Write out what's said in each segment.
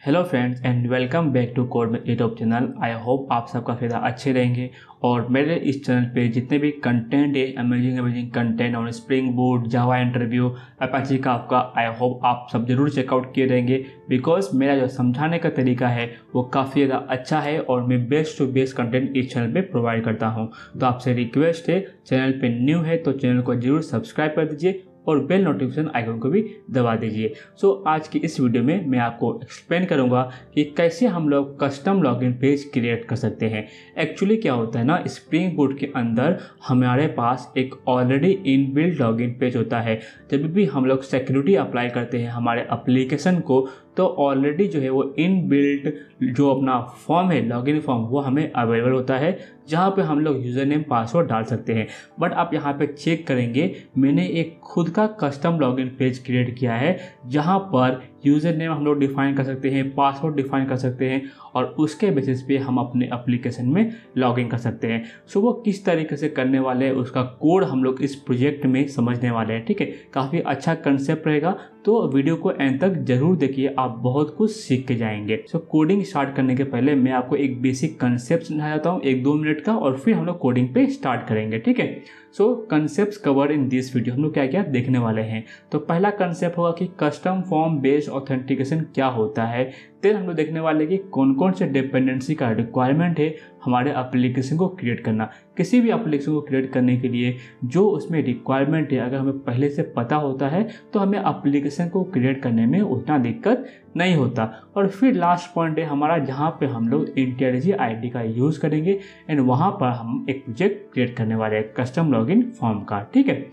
Hello friends and welcome back to code में YouTube channel. I hope आप सब काफ़ी ज़्यादा अच्छे रहेंगे और मेरे इस चैनल पे जितने भी कंटेंट है अमेजिंग कंटेंट और स्प्रिंग बूट जावा इंटरव्यू अपाची काफका आई होप आप सब जरूर चेकआउट किए रहेंगे बिकॉज मेरा जो समझाने का तरीका है वो काफ़ी ज़्यादा अच्छा है और मैं बेस्ट टू बेस्ट कंटेंट इस चैनल पे प्रोवाइड करता हूँ। तो आपसे रिक्वेस्ट है, चैनल पे न्यू है तो चैनल को जरूर सब्सक्राइब कर दीजिए और बेल नोटिफिकेशन आइकन को भी दबा दीजिए। सो आज की इस वीडियो में मैं आपको एक्सप्लेन करूंगा कि कैसे हम लोग कस्टम लॉगिन पेज क्रिएट कर सकते हैं। एक्चुअली क्या होता है ना, स्प्रिंग बूट के अंदर हमारे पास एक ऑलरेडी इनबिल्ट लॉगिन पेज होता है। जब भी हम लोग सिक्योरिटी अप्लाई करते हैं हमारे एप्लीकेशन को तो ऑलरेडी जो है वो इनबिल्ट जो अपना फॉर्म है लॉगिन फॉर्म वो हमें अवेलेबल होता है जहाँ पे हम लोग यूज़र नेम पासवर्ड डाल सकते हैं। बट आप यहाँ पे चेक करेंगे मैंने एक खुद का कस्टम लॉगिन पेज क्रिएट किया है जहाँ पर यूज़र नेम हम लोग डिफाइन कर सकते हैं, पासवर्ड डिफाइन कर सकते हैं और उसके बेसिस पे हम अपने एप्लीकेशन में लॉगिन कर सकते हैं। सो वो किस तरीके से करने वाले हैं उसका कोड हम लोग इस प्रोजेक्ट में समझने वाले हैं। ठीक है, काफ़ी अच्छा कंसेप्ट रहेगा तो वीडियो को एंड तक जरूर देखिए, आप बहुत कुछ सीख के जाएंगे। सो कोडिंग स्टार्ट करने के पहले मैं आपको एक बेसिक कंसेप्ट समझा जाता हूँ 1-2 मिनट का और फिर हम लोग कोडिंग पे स्टार्ट करेंगे। ठीक है, सो concept cover in this video हम लोग क्या क्या देखने वाले हैं। तो पहला कंसेप्ट होगा कि कस्टम फॉर्म बेस्ड ऑथेंटिकेशन क्या होता है। फिर हम लोग देखने वाले कि कौन कौन से डिपेंडेंसी का रिक्वायरमेंट है हमारे एप्लीकेशन को क्रिएट करना। किसी भी एप्लीकेशन को क्रिएट करने के लिए जो उसमें रिक्वायरमेंट है अगर हमें पहले से पता होता है तो हमें एप्लीकेशन को क्रिएट करने में उतना दिक्कत नहीं होता। और फिर लास्ट पॉइंट है हमारा जहाँ पे हम लोग इंटेलिजी आईडी का यूज़ करेंगे एंड वहाँ पर हम एक प्रोजेक्ट क्रिएट करने वाले हैं कस्टम लॉगिन फॉर्म का। ठीक है,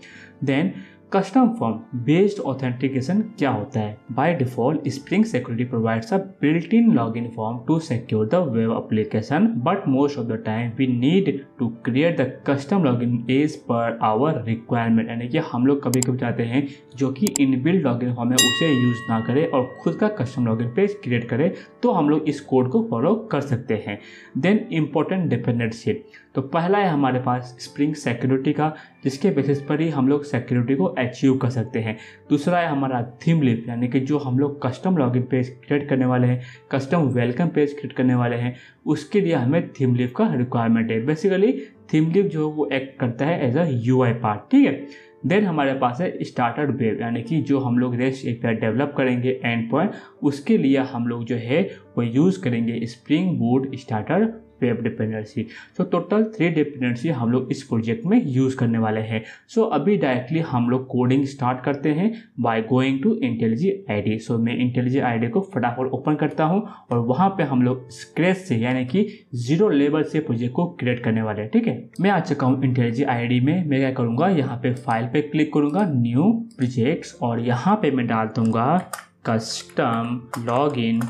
then custom form based authentication क्या होता है। By default spring security provides a built in login form to secure the web application but most of the time we need to create the custom login as per our requirement. यानी कि हम लोग कभी कभी चाहते हैं जो कि इनबिल्ट लॉगिन फॉर्म है उसे यूज़ ना करें और खुद का कस्टम लॉगिन पेज क्रिएट करें तो हम लोग इस कोड को फॉलो कर सकते हैं। देन इंपॉर्टेंट डिपेंडेंसी, तो पहला है हमारे पास स्प्रिंग सिक्योरिटी का जिसके बेसिस पर ही हम लोग सिक्योरिटी को अचीव कर सकते हैं। दूसरा है हमारा थीम लिप, यानी कि जो हम लोग कस्टम लॉगिन पेज क्रिएट करने वाले हैं, कस्टम वेलकम पेज क्रिएट करने वाले हैं, उसके लिए हमें थीम लिप का रिक्वायरमेंट है। बेसिकली थीम लिप जो वो एक्ट करता है एज अ यूआई पार्ट। ठीक है, देन हमारे पास है स्टार्टर वेब, यानी कि जो हम लोग रेस्ट एपीआई डेवलप करेंगे एंड पॉइंट उसके लिए हम लोग जो है वो यूज़ करेंगे spring boot starter web dependency. So total 3 dependency हम लोग इस प्रोजेक्ट में यूज़ करने वाले हैं। सो अभी डायरेक्टली हम लोग कोडिंग स्टार्ट करते हैं बाय गोइंग टू इंटेलिजी आईडी। सो मैं इंटेलिजी आईडी को फटाफट ओपन करता हूं और वहां पे हम लोग स्क्रैच से यानी कि 0 लेवल से प्रोजेक्ट को क्रिएट करने वाले हैं। ठीक है, मैं आ चुका हूँ इंटेलिजी आईडी में। मैं क्या करूँगा, यहाँ पे फाइल पे क्लिक करूँगा, न्यू प्रोजेक्ट्स और यहाँ पे मैं डाल दूँगा custom login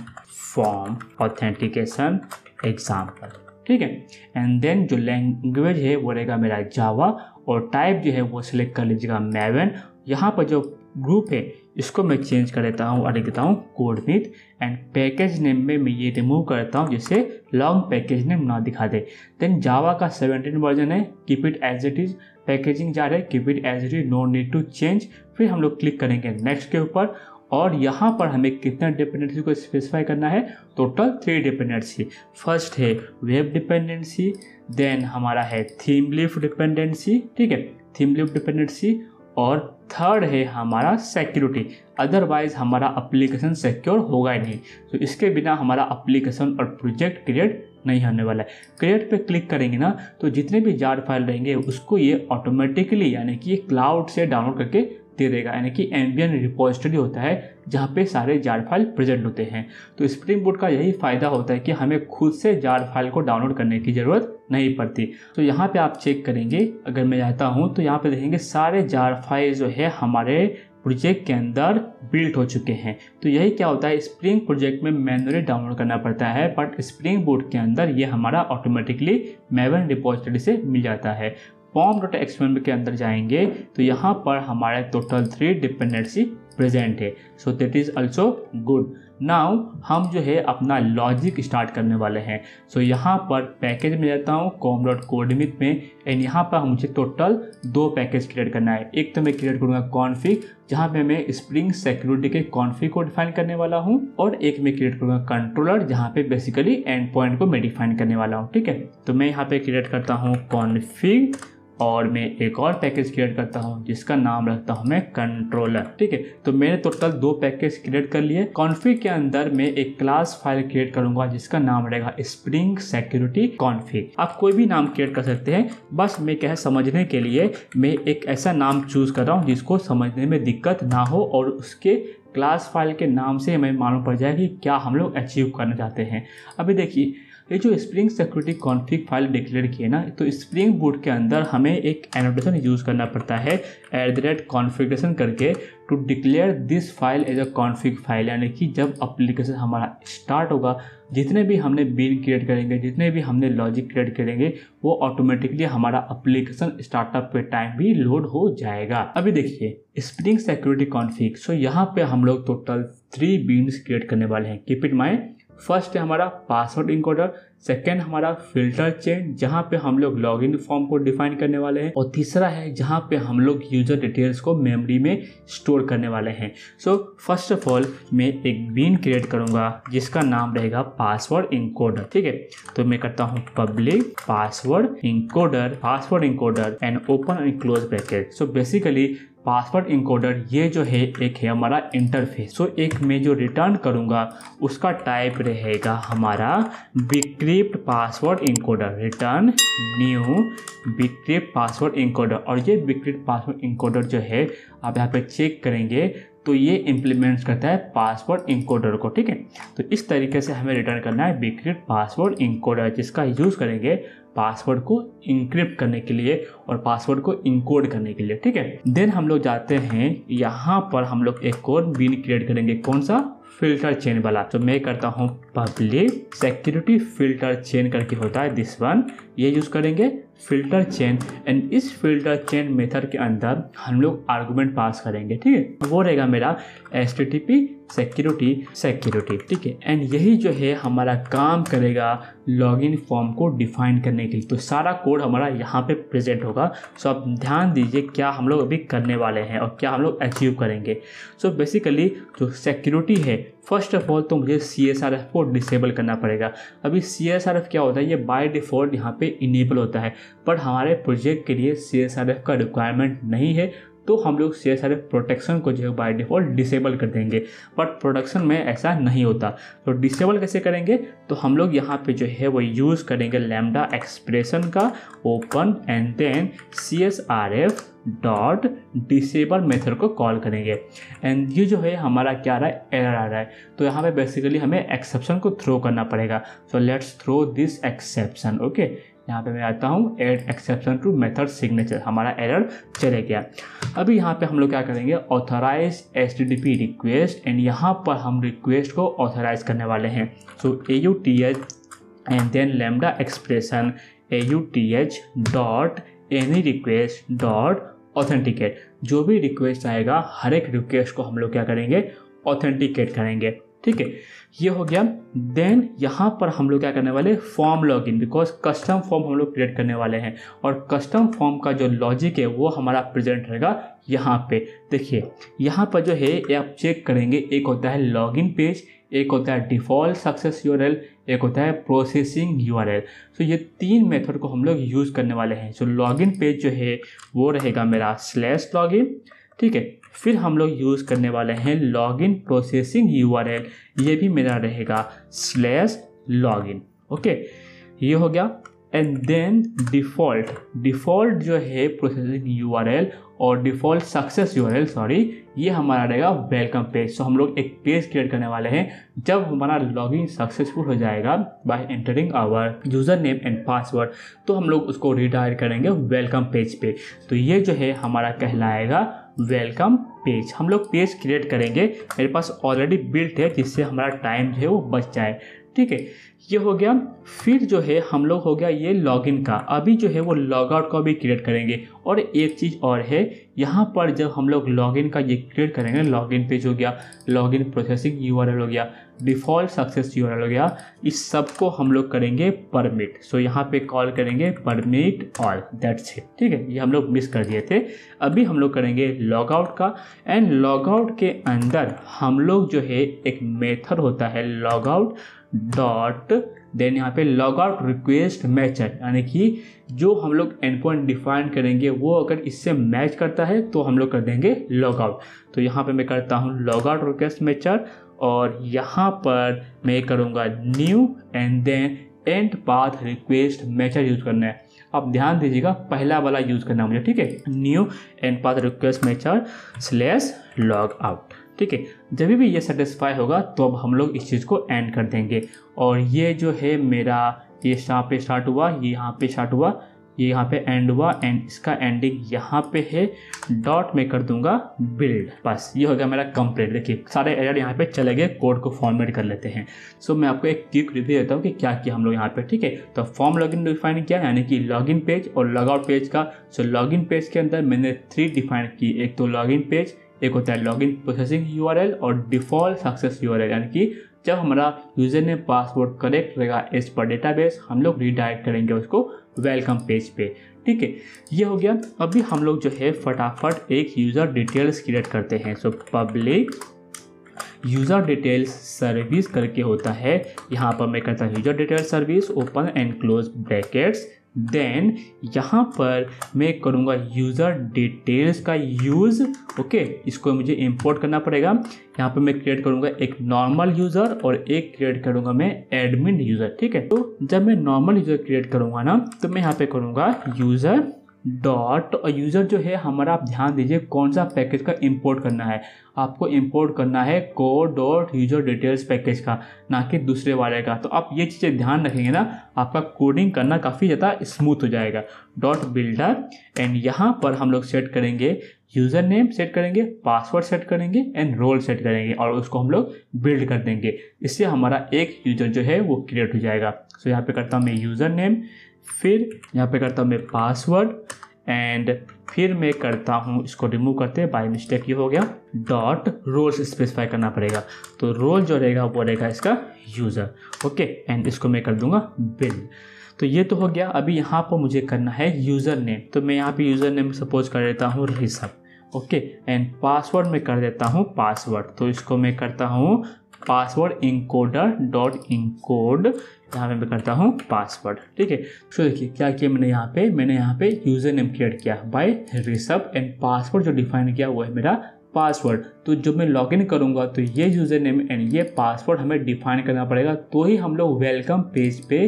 form authentication example. ठीक है, एंड देन जो लैंग्वेज है वो रहेगा मेरा जावा और टाइप जो है वो सिलेक्ट कर लीजिएगा मैवन। यहाँ पर जो ग्रुप है इसको मैं चेंज कर देता हूँ और लिख देता हूँ कोडमिथ एंड पैकेज नेम में मैं ये रिमूव करता हूँ जिससे लॉन्ग पैकेज नेम ना दिखा दे। देन जावा का 17 वर्जन है, keep it as it is. Packaging जा रहा है, keep it as it is, no need to change. फिर हम लोग क्लिक करेंगे नेक्स्ट के ऊपर और यहाँ पर हमें कितना डिपेंडेंसी को स्पेसिफाई करना है, टोटल 3 डिपेंडेंसी। फर्स्ट है वेब डिपेंडेंसी, देन हमारा है थीम लिप डिपेंडेंसी। ठीक है, थीम लिप डिपेंडेंसी और थर्ड है हमारा सिक्योरिटी। अदरवाइज हमारा एप्लीकेशन सिक्योर होगा ही नहीं, तो इसके बिना हमारा एप्लीकेशन और प्रोजेक्ट क्रिएट नहीं होने वाला है। क्रिएट पे क्लिक करेंगे ना तो जितने भी जार फाइल रहेंगे उसको ये ऑटोमेटिकली यानी कि क्लाउड से डाउनलोड करके दे देगा। यानी कि एम्बियन रिपोजिटरी होता है जहाँ पे सारे जार फाइल प्रेजेंट होते हैं। तो स्प्रिंग बूट का यही फ़ायदा होता है कि हमें खुद से जार फाइल को डाउनलोड करने की ज़रूरत नहीं पड़ती। तो यहाँ पे आप चेक करेंगे, अगर मैं जाता हूँ तो यहाँ पे देखेंगे सारे जार फाइल जो है हमारे प्रोजेक्ट के अंदर बिल्ट हो चुके हैं। तो यही क्या होता है, स्प्रिंग प्रोजेक्ट में मैनुअली डाउनलोड करना पड़ता है बट स्प्रिंग बूट के अंदर ये हमारा ऑटोमेटिकली मैवन रिपोजिटरी से मिल जाता है। pom.xml के अंदर जाएंगे तो यहाँ पर हमारे टोटल 3 डिपेंडेंसी प्रेजेंट है, so that is also good. Now हम जो है अपना लॉजिक स्टार्ट करने वाले हैं। सो यहाँ पर पैकेज में जाता हूँ com.codemeet में, एंड यहाँ पर मुझे टोटल 2 पैकेज क्रिएट करना है। एक तो मैं क्रिएट करूँगा कॉन्फ़िग, जहाँ पे मैं स्प्रिंग सिक्योरिटी के कॉन्फ़िग को डिफाइन करने वाला हूँ, और एक मैं क्रिएट करूँगा कंट्रोलर, जहाँ पे बेसिकली एंड पॉइंट को मैं डिफाइन करने वाला हूँ। ठीक है, तो मैं यहाँ पे क्रिएट करता हूँ कॉन्फ़िग, और मैं एक और पैकेज क्रिएट करता हूं जिसका नाम रखता हूं मैं कंट्रोलर। ठीक है, तो मैंने टोटल 2 पैकेज क्रिएट कर लिए। कॉन्फ़िग के अंदर मैं एक क्लास फाइल क्रिएट करूंगा जिसका नाम रहेगा स्प्रिंग सिक्योरिटी कॉन्फ़िग। आप कोई भी नाम क्रिएट कर सकते हैं, बस मैं क्या है समझने के लिए मैं एक ऐसा नाम चूज कर रहा हूँ जिसको समझने में दिक्कत ना हो, और उसके क्लास फाइल के नाम से हमें मालूम पड़ जाए कि क्या हम लोग अचीव करना चाहते हैं। अभी देखिए, ये जो spring security config file declare की है ना, तो स्प्रिंग बूट के अंदर हमें एक एनोटेशन यूज़ करना पड़ता है @configuration करके, to declare this file as a config file. यानी कि जब एप्लीकेशन हमारा स्टार्ट होगा, जितने भी हमने बीन क्रिएट करेंगे, जितने भी हमने लॉजिक क्रिएट करेंगे, वो ऑटोमेटिकली हमारा एप्लीकेशन स्टार्टअप पे टाइम भी लोड हो जाएगा। अभी देखिए स्प्रिंग सिक्योरिटी कॉन्फ़िग, सो यहाँ पे हम लोग टोटल 3 बीन्स क्रिएट करने वाले हैं। कीप इट माइंड, फर्स्ट है हमारा पासवर्ड इनकोडर, सेकेंड हमारा फिल्टर चेन जहाँ पे हम लोग लॉगिन फॉर्म को डिफाइन करने वाले हैं, और तीसरा है जहाँ पे हम लोग यूजर डिटेल्स को मेमोरी में स्टोर करने वाले हैं। सो फर्स्ट ऑफ ऑल मैं एक बीन क्रिएट करूंगा जिसका नाम रहेगा पासवर्ड इनकोडर। ठीक है, तो मैं करता हूँ public password encoder and open and close bracket. So basically password encoder ये जो है एक है हमारा इंटरफेस। सो एक मैं जो रिटर्न करूंगा उसका टाइप रहेगा हमारा bcrypt password encoder, return new bcrypt password encoder. और ये बिक्रिप्ट पासवर्ड इनकोडर जो है आप यहाँ पे चेक करेंगे तो ये इम्प्लीमेंट करता है पासवर्ड इनकोडर को। ठीक है, तो इस तरीके से हमें रिटर्न करना है बिक्रिप्ट पासवर्ड इनकोडर, जिसका यूज़ करेंगे पासवर्ड को इंक्रिप्ट करने के लिए और पासवर्ड को इनकोड करने के लिए। ठीक है, देन हम लोग जाते हैं यहाँ पर हम लोग एक और बीन क्रिएट करेंगे, कौन सा, फिल्टर चेन वाला। तो मैं करता हूँ पब्लिक सिक्योरिटी फिल्टर चेन करके होता है दिस वन, ये यूज करेंगे फिल्टर चेन। एंड इस फिल्टर चेन मेथड के अंदर हम लोग आर्गुमेंट पास करेंगे। ठीक है, वो रहेगा मेरा HTTP सिक्योरिटी। ठीक है, एंड यही जो है हमारा काम करेगा लॉगिन फॉर्म को डिफाइन करने के लिए। तो सारा कोड हमारा यहाँ पे प्रेजेंट होगा। सो आप ध्यान दीजिए क्या हम लोग अभी करने वाले हैं और क्या हम लोग अचीव करेंगे। सो बेसिकली जो सिक्योरिटी है, फर्स्ट ऑफ ऑल तो मुझे CSRF को डिसेबल करना पड़ेगा। अभी CSRF क्या होता है, ये बाय डिफ़ॉल्ट यहाँ पे इनेबल होता है, बट हमारे प्रोजेक्ट के लिए CSRF का रिक्वायरमेंट नहीं है, तो हम लोग CSRF प्रोटेक्शन को जो है बाय डिफ़ॉल्ट डिसेबल कर देंगे। बट प्रोडक्शन में ऐसा नहीं होता, तो डिसेबल कैसे करेंगे, तो हम लोग यहाँ पे जो है वो यूज़ करेंगे लैम्डा एक्सप्रेशन का open and then CSRF dot disable method को कॉल करेंगे। एंड ये जो है हमारा क्या आ रहा है, एरर आ रहा है, तो यहाँ पे बेसिकली हमें एक्सेप्शन को थ्रो करना पड़ेगा। So let's throw this exception. Okay, यहाँ पे मैं आता हूँ add exception to method signature, हमारा एरर चले गया। अभी यहाँ पे हम लोग क्या करेंगे, ऑथराइज HTTP रिक्वेस्ट, एंड यहाँ पर हम रिक्वेस्ट को ऑथराइज करने वाले हैं। सो AUTH and then lambda expression AUTH dot any request dot authenticate. जो भी रिक्वेस्ट आएगा हर एक रिक्वेस्ट को हम लोग क्या करेंगे, ऑथेंटिकेट करेंगे। ठीक है, ये हो गया। देन यहाँ पर हम लोग क्या करने वाले, form login, because custom form हम लोग क्रिएट करने वाले हैं, और कस्टम फॉर्म का जो लॉजिक है वो हमारा प्रेजेंट रहेगा यहाँ पे। देखिए यहाँ पर जो है ये आप चेक करेंगे, एक होता है लॉगिन पेज, एक होता है डिफ़ॉल्ट सक्सेस URL, एक होता है प्रोसेसिंग URL। सो ये 3 मेथड को हम लोग यूज़ करने वाले हैं। सो लॉगिन पेज जो है वो रहेगा मेरा /login। ठीक है, फिर हम लोग यूज़ करने वाले हैं लॉगिन प्रोसेसिंग URL, ये भी मेरा रहेगा /login। ओके, ये हो गया। एंड देन डिफ़ॉल्ट जो है प्रोसेसिंग URL और डिफ़ॉल्ट सक्सेस URL, सॉरी, ये हमारा रहेगा वेलकम पेज। सो हम लोग एक पेज क्रिएट करने वाले हैं, जब हमारा लॉगिन सक्सेसफुल हो जाएगा by entering our user name and password, तो हम लोग उसको रिडायरेक्ट करेंगे वेलकम पेज पे। तो ये जो है हमारा कहलाएगा वेलकम पेज, हम लोग पेज क्रिएट करेंगे, मेरे पास ऑलरेडी बिल्ट है जिससे हमारा टाइम जो है वो बच जाए। ठीक है, ये हो गया। फिर जो है हम लोग हो गया ये लॉगिन का, अभी जो है वो लॉगआउट का भी क्रिएट करेंगे। और एक चीज़ और है, यहाँ पर जब हम लोग लॉगिन का ये क्रिएट करेंगे, लॉगिन पेज हो गया, लॉगिन प्रोसेसिंग यूआरएल हो गया, डिफ़ॉल्ट सक्सेस यूआरएल हो गया, इस सब को हम लोग करेंगे परमिट। सो यहाँ पे कॉल करेंगे परमिट ऑल, दैट्स इट। ठीक है, ये हम लोग मिस कर दिए थे। अभी हम लोग करेंगे लॉगआउट का, एंड लॉगआउट के अंदर हम लोग जो है एक मेथड होता है लॉगआउट डॉट, देन यहाँ पे लॉगआउट रिक्वेस्ट मैचर, यानी कि जो हम लोग एंड पॉइंट डिफाइन करेंगे वो अगर इससे मैच करता है तो हम लोग कर देंगे लॉगआउट। तो यहाँ पे मैं करता हूँ लॉगआउट रिक्वेस्ट मैचर, और यहाँ पर मैं करूँगा new and then and path request matcher use करना है। आप ध्यान दीजिएगा, पहला वाला यूज़ करना मुझे। ठीक है, new and path request mature slash log out. ठीक है, जब भी ये सेटिस्फाई होगा तो अब हम लोग इस चीज़ को एंड कर देंगे। और ये जो है मेरा, ये यहाँ पे स्टार्ट हुआ, ये यहाँ पे स्टार्ट हुआ, ये यहाँ पे एंड हुआ, एंड इसका एंडिंग यहाँ पे है, डॉट में कर दूंगा बिल्ड। बस ये हो गया मेरा कंप्लीट। देखिए सारे एरर यहाँ पे चले गए, कोड को फॉर्मेट कर लेते हैं। सो मैं आपको एक क्विक रिव्यू देता हूँ कि क्या किया हम लोग यहाँ पे। ठीक है, तो फॉर्म लॉगिन डिफाइन किया, यानी कि लॉगिन पेज और लॉगआउट पेज का। सो लॉगिन पेज के अंदर मैंने 3 डिफाइन की, एक तो लॉगिन पेज, एक होता है लॉगिन प्रोसेसिंग यूआरएल और डिफ़ॉल्ट सक्सेस यूआरएल, यानी कि जब हमारा यूज़र नेम पासवर्ड करेक्ट रहेगा एज पर डेटाबेस, हम लोग रीडायरेक्ट करेंगे उसको वेलकम पेज पे। ठीक है, ये हो गया। अभी हम लोग जो है फटाफट एक यूज़र डिटेल्स क्रिएट करते हैं। So public user details service करके होता है, यहाँ पर मैं करता हूँ user details service open and close brackets, then यहाँ पर मैं करूँगा यूज़र डिटेल्स का यूज़। ओके, इसको मुझे इंपोर्ट करना पड़ेगा। यहाँ पर मैं क्रिएट करूँगा एक नॉर्मल यूज़र और एक क्रिएट करूँगा मैं एडमिन यूज़र। ठीक है, तो जब मैं नॉर्मल यूज़र क्रिएट करूँगा ना, तो मैं यहाँ पे करूँगा यूज़र डॉट, और यूज़र जो है हमारा, आप ध्यान दीजिए कौन सा पैकेज का इंपोर्ट करना है। आपको इंपोर्ट करना है code dot user details package का, ना कि दूसरे वाले का। तो आप ये चीज़ें ध्यान रखेंगे ना, आपका कोडिंग करना काफ़ी ज़्यादा स्मूथ हो जाएगा। डॉट बिल्डर, एंड यहाँ पर हम लोग सेट करेंगे यूज़र नेम, सेट करेंगे पासवर्ड, सेट करेंगे एंड रोल सेट करेंगे, और उसको हम लोग बिल्ड कर देंगे। इससे हमारा एक यूज़र जो है वो क्रिएट हो जाएगा। सो यहाँ पे करता हूँ मैं यूज़र नेम, फिर यहाँ पे करता हूँ मैं पासवर्ड, एंड फिर मैं करता हूँ, इसको रिमूव करते हैं, बाय मिस्टेक ये हो गया, डॉट रोल्स स्पेसिफाई करना पड़ेगा। तो रोल जो रहेगा वो रहेगा इसका यूज़र। ओके, एंड इसको मैं कर दूंगा बिल्ड। तो ये तो हो गया। अभी यहाँ पर मुझे करना है यूज़र नेम, तो मैं यहाँ पे यूज़र नेम सपोज कर देता हूँ ऋषभ। ओके, एंड पासवर्ड में कर देता हूँ पासवर्ड, तो इसको मैं करता हूँ पासवर्ड इनकोडर डॉट इनकोड, यहाँ पे मैं करता हूँ पासवर्ड। ठीक है, तो देखिए क्या किया मैंने यहाँ पे यूज़र नेम क्रिएट किया बाय ऋषभ, एंड पासवर्ड जो डिफाइन किया वो है मेरा पासवर्ड। तो जब मैं लॉगिन करूँगा तो ये यूज़र नेम एंड ये पासवर्ड हमें डिफाइन करना पड़ेगा, तो ही हम लोग वेलकम पेज पे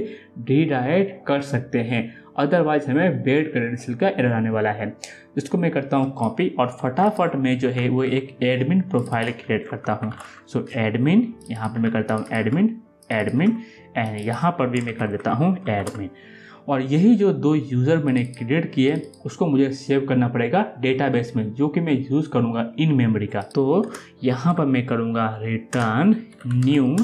रीडायरेक्ट कर सकते हैं, अदरवाइज हमें वेट क्रेडेंशियल का एरर आने वाला है। इसको मैं करता हूँ कॉपी, और फटाफट में जो है वो एक एडमिन प्रोफाइल क्रिएट करता हूँ। सो एडमिन, यहाँ पर मैं करता हूँ एडमिन एंड यहाँ पर भी मैं कर देता हूँ एडमिन। और यही जो 2 यूज़र मैंने क्रिएट किए उसको मुझे सेव करना पड़ेगा डेटाबेस में, जो कि मैं यूज़ करूँगा इन मेमोरी का। तो यहाँ पर मैं करूँगा return new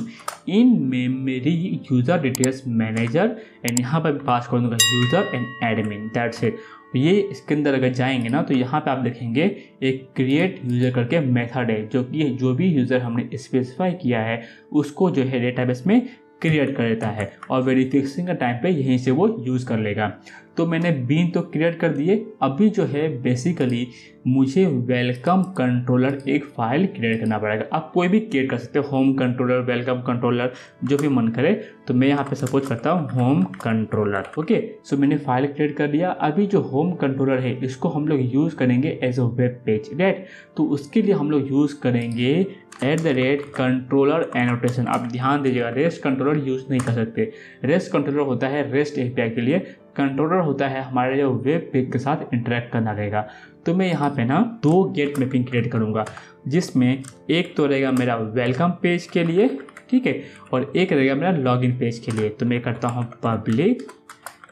in memory user details manager, and यहाँ पर पास कर दूँगा user and admin, that's it. ये इसके अंदर अगर जाएंगे ना तो यहाँ पे आप देखेंगे एक क्रिएट यूज़र करके मेथड है, जो कि जो भी यूज़र हमने स्पेसिफाई किया है उसको जो है डेटाबेस में क्रिएट कर देता है, और वेरिफिकेशन का टाइम पे यहीं से वो यूज़ कर लेगा। तो मैंने बीन तो क्रिएट कर दिए। अभी जो है बेसिकली मुझे वेलकम कंट्रोलर एक फ़ाइल क्रिएट करना पड़ेगा। आप कोई भी क्रिएट कर सकते हो, होम कंट्रोलर, वेलकम कंट्रोलर, जो भी मन करे। तो मैं यहाँ पे सपोज करता हूँ होम कंट्रोलर। ओके, सो मैंने फाइल क्रिएट कर दिया। अभी जो होम कंट्रोलर है इसको हम लोग यूज़ करेंगे as a web page, right. तो उसके लिए हम लोग यूज़ करेंगे @कंट्रोलर एनोटेशन। आप ध्यान दीजिएगा, रेस्ट कंट्रोलर यूज़ नहीं कर सकते। रेस्ट कंट्रोलर होता है रेस्ट एपीआई के लिए, कंट्रोलर होता है हमारे जो वेब पेज के साथ इंटरेक्ट करना रहेगा। तो मैं यहाँ पे ना 2 गेट मैपिंग क्रिएट करूँगा, जिसमें एक तो रहेगा मेरा वेलकम पेज के लिए, ठीक है, और एक रहेगा मेरा लॉगिन पेज के लिए। तो मैं करता हूँ पब्लिक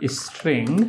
स्ट्रिंग,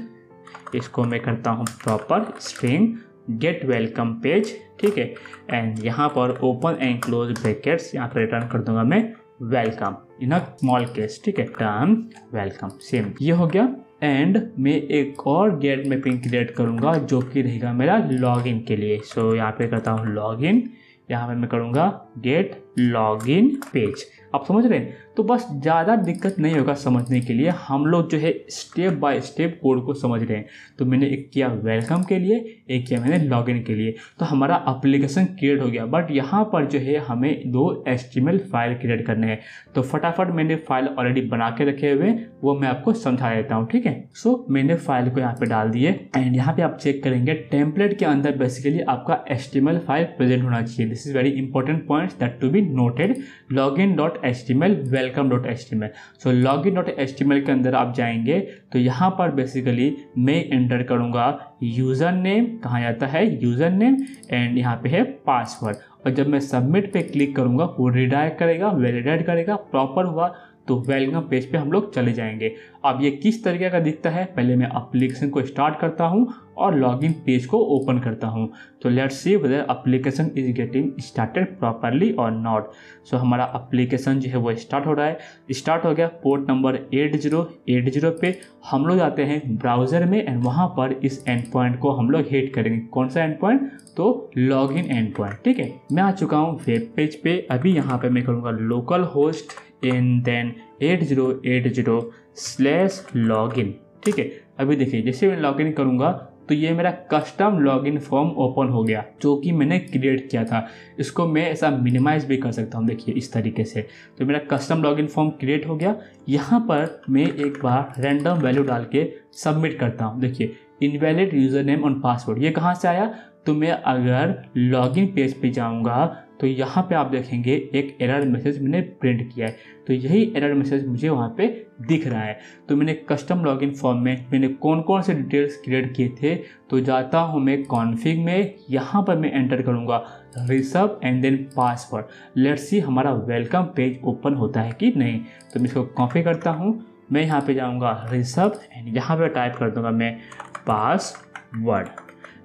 इसको मैं करता हूँ proper string get welcome page, ठीक है। एंड यहाँ पर ओपन एंड क्लोज ब्रैकेट्स, यहाँ पर रिटर्न कर दूंगा मैं welcome in a small case, ठीक है, टर्म वेलकम, सेम ये हो गया। एंड मैं एक और गेट मैपिंग क्रिएट करूँगा जो कि रहेगा मेरा लॉगिन के लिए। सो यहाँ पे करता हूँ लॉगिन, यहाँ पे मैं करूँगा गेट लॉगिन पेज। आप समझ रहे हैं? तो बस ज़्यादा दिक्कत नहीं होगा समझने के लिए, हम लोग जो है स्टेप बाय स्टेप कोड को समझ रहे हैं। तो मैंने एक किया वेलकम के लिए, एक किया मैंने लॉगिन के लिए, तो हमारा एप्लीकेशन क्रिएट हो गया। बट यहाँ पर जो है हमें 2 HTML फाइल क्रिएट करने हैं। तो फटाफट मैंने फाइल ऑलरेडी बना के रखे हुए, वो मैं आपको समझा देता हूँ, ठीक है। सो मैंने फाइल को यहाँ पे डाल दिए एंड यहाँ पे आप चेक करेंगे टेम्पलेट के अंदर बेसिकली आपका HTML फाइल प्रेजेंट होना चाहिए। This is very important points that to be noted. login.html welcome.html। So login.html के अंदर आप जाएंगे तो यहाँ पर बेसिकली मैं एंटर करूँगा यूज़र नेम, कहाँ जाता है यूज़र नेम, एंड यहाँ पे है पासवर्ड। और जब मैं सबमिट पे क्लिक करूँगा वो रिडायरेक्ट करेगा, वैलिडेट करेगा, प्रॉपर हुआ तो वेलकम पेज पे हम लोग चले जाएंगे। अब ये किस तरीके का दिखता है, पहले मैं एप्लीकेशन को स्टार्ट करता हूँ और लॉगिन पेज को ओपन करता हूँ। तो let's see whether application is getting started properly और नॉट। सो हमारा एप्लीकेशन जो है वो स्टार्ट हो रहा है, स्टार्ट हो गया। पोर्ट नंबर 8080 पे हम लोग आते हैं ब्राउज़र में एंड वहाँ पर इस एंड पॉइंट को हम लोग हिट करेंगे। कौन सा एंड पॉइंट? तो लॉगिन एंड पॉइंट, ठीक है। मैं आ चुका हूँ वेब पेज पे। अभी यहाँ पे मैं करूँगा local host and then 8080/login, ठीक है। अभी देखिए जैसे मैं लॉगिन करूँगा तो ये मेरा कस्टम लॉगिन फॉर्म ओपन हो गया जो कि मैंने क्रिएट किया था। इसको मैं ऐसा मिनिमाइज भी कर सकता हूँ, देखिए इस तरीके से। तो मेरा कस्टम लॉगिन फॉर्म क्रिएट हो गया। यहाँ पर मैं एक बार रैंडम वैल्यू डाल के सबमिट करता हूँ। देखिए इनवैलिड यूज़र नेम और पासवर्ड, ये कहाँ से आया? तो मैं अगर लॉगिन पेज पे जाऊँगा तो यहाँ पे आप देखेंगे एक एरर मैसेज मैंने प्रिंट किया है। तो यही एरर मैसेज मुझे वहाँ पे दिख रहा है। तो मैंने कस्टम लॉगिन फॉर्म में मैंने कौन कौन से डिटेल्स क्रिएट किए थे, तो जाता हूँ मैं कॉन्फ़िग में, यहाँ पर मैं एंटर करूँगा रिसब and then password. Let's see हमारा वेलकम पेज ओपन होता है कि नहीं। तो मैं इसको कॉपी करता हूँ, मैं यहाँ पे जाऊँगा रिसब एंड यहाँ पे टाइप कर दूँगा मैं पासवर्ड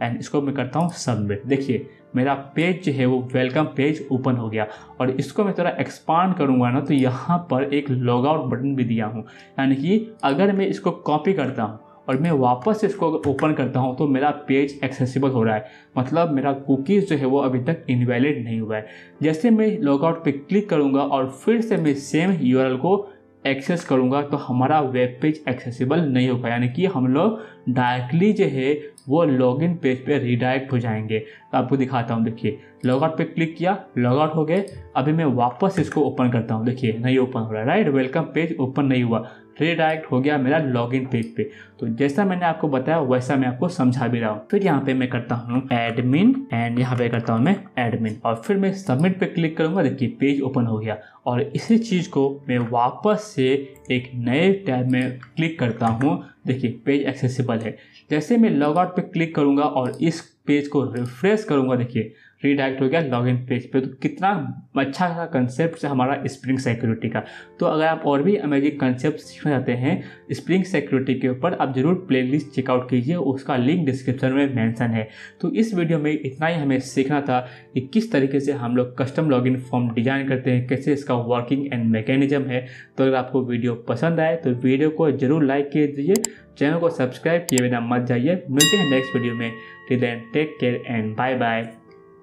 एंड इसको मैं करता हूँ सबमिट। देखिए मेरा पेज जो है वो वेलकम पेज ओपन हो गया। और इसको मैं थोड़ा एक्सपांड करूँगा ना तो यहाँ पर एक लॉग आउट बटन भी दिया हूँ, यानी कि अगर मैं इसको कॉपी करता हूँ और मैं वापस इसको ओपन करता हूँ तो मेरा पेज एक्सेसिबल हो रहा है, मतलब मेरा कुकीज़ जो है वो अभी तक इनवैलिड नहीं हुआ है। जैसे मैं लॉग आउट पे क्लिक करूँगा और फिर से मैं सेम यूआरएल को एक्सेस करूँगा तो हमारा वेब पेज एक्सेसिबल नहीं होगा, यानी कि हम लोग डायरेक्टली जो है वो लॉगिन पेज पे रीडायरेक्ट हो जाएंगे। तो आपको दिखाता हूँ, देखिए लॉग आउट पे क्लिक किया, लॉग आउट हो गए। अभी मैं वापस इसको ओपन करता हूँ, देखिए नहीं ओपन हो रहा है, राइट, वेलकम पेज ओपन नहीं हुआ, रीडायरेक्ट हो गया मेरा लॉगिन पेज पे। तो जैसा मैंने आपको बताया वैसा मैं आपको समझा भी रहा हूँ। फिर यहाँ पे मैं करता हूँ एडमिन एंड यहाँ पे करता हूँ मैं एडमिन और फिर मैं सबमिट पे क्लिक करूँगा। देखिए पेज ओपन हो गया और इसी चीज़ को मैं वापस से एक नए टैब में क्लिक करता हूँ। देखिए पेज एक्सेसिबल है। जैसे मैं लॉग आउट पे क्लिक करूँगा और इस पेज को रिफ्रेश करूँगा, देखिए रीडायरेक्ट हो गया लॉगिन पेज पे। तो कितना अच्छा सा कंसेप्ट है हमारा स्प्रिंग सिक्योरिटी का। तो अगर आप और भी अमेजिंग कंसेप्ट सीखना चाहते हैं स्प्रिंग सिक्योरिटी के ऊपर, आप जरूर प्लेलिस्ट चेकआउट कीजिए, उसका लिंक डिस्क्रिप्शन में मेंशन है। तो इस वीडियो में इतना ही हमें सीखना था कि किस तरीके से हम लोग कस्टम लॉगिन फॉर्म डिजाइन करते हैं, कैसे इसका वर्किंग एंड मैकेनिज्म है। तो अगर आपको वीडियो पसंद आए तो वीडियो को जरूर लाइक कीजिए, चैनल को सब्सक्राइब किए बिना मत जाइए। मिलते हैं नेक्स्ट वीडियो में। Till then take care and bye bye.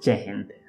जय हिंद।